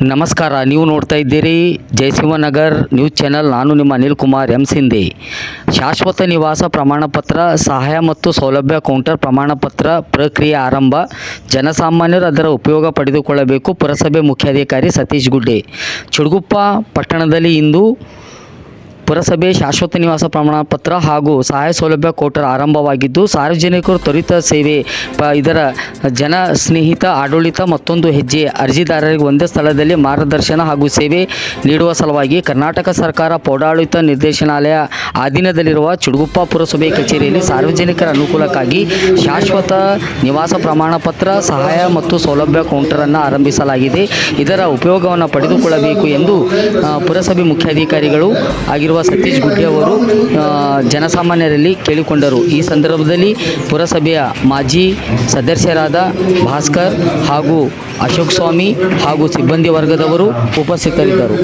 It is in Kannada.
ನಮಸ್ಕಾರ, ನೀವು ನೋಡ್ತಾ ಇದ್ದೀರಿ ಜಯಸಿಂಹನಗರ್ ನ್ಯೂಸ್ ಚಾನೆಲ್. ನಾನು ನಿಮ್ಮ ಅನಿಲ್ ಕುಮಾರ್ ಎಂ ಸಿಂಧೆ. ಶಾಶ್ವತ ನಿವಾಸ ಪ್ರಮಾಣಪತ್ರ, ಸಹಾಯ ಮತ್ತು ಸೌಲಭ್ಯ ಕೌಂಟರ್ ಪ್ರಮಾಣಪತ್ರ ಪ್ರಕ್ರಿಯೆ ಆರಂಭ. ಜನಸಾಮಾನ್ಯರು ಅದರ ಉಪಯೋಗ ಪಡೆದುಕೊಳ್ಳಬೇಕು. ಪುರಸಭೆ ಮುಖ್ಯಾಧಿಕಾರಿ ಸತೀಶ್ ಗುಡ್ಡೆ. ಚಿಡುಗುಪ್ಪ ಪಟ್ಟಣದಲ್ಲಿ ಇಂದು ಪುರಸಭೆ ಶಾಶ್ವತ ನಿವಾಸ ಪ್ರಮಾಣಪತ್ರ ಹಾಗೂ ಸಹಾಯ ಸೌಲಭ್ಯ ಕೌಂಟರ್ ಆರಂಭವಾಗಿದ್ದು, ಸಾರ್ವಜನಿಕರು ತ್ವರಿತ ಸೇವೆ ಇದರ ಜನ ಸ್ನೇಹಿತ ಆಡಳಿತ ಮತ್ತೊಂದು ಹೆಜ್ಜೆ. ಅರ್ಜಿದಾರರಿಗೆ ಒಂದೇ ಸ್ಥಳದಲ್ಲಿ ಮಾರ್ಗದರ್ಶನ ಹಾಗೂ ಸೇವೆ ನೀಡುವ ಸಲುವಾಗಿ ಕರ್ನಾಟಕ ಸರ್ಕಾರ ಪೌರಾಡಳಿತ ನಿರ್ದೇಶನಾಲಯ ಅಧೀನದಲ್ಲಿರುವ ಚಿಡುಗುಪ್ಪ ಪುರಸಭೆ ಕಚೇರಿಯಲ್ಲಿ ಸಾರ್ವಜನಿಕರ ಅನುಕೂಲಕ್ಕಾಗಿ ಶಾಶ್ವತ ನಿವಾಸ ಪ್ರಮಾಣಪತ್ರ, ಸಹಾಯ ಮತ್ತು ಸೌಲಭ್ಯ ಕೌಂಟರನ್ನು ಆರಂಭಿಸಲಾಗಿದೆ. ಇದರ ಉಪಯೋಗವನ್ನು ಪಡೆದುಕೊಳ್ಳಬೇಕು ಎಂದು ಪುರಸಭೆ ಮುಖ್ಯಾಧಿಕಾರಿಗಳು ಆಗಿರುವ ಸತೀಶ್ ಗುಡ್ಡೆ ಅವರು ಜನಸಾಮಾನ್ಯರಲ್ಲಿ ಕೇಳಿಕೊಂಡರು. ಈ ಸಂದರ್ಭದಲ್ಲಿ ಪುರಸಭೆಯ ಮಾಜಿ ಸದಸ್ಯರಾದ ಭಾಸ್ಕರ್ ಹಾಗೂ ಅಶೋಕ್ ಸ್ವಾಮಿ ಹಾಗೂ ಸಿಬ್ಬಂದಿ ವರ್ಗದವರು ಉಪಸ್ಥಿತರಿದ್ದರು.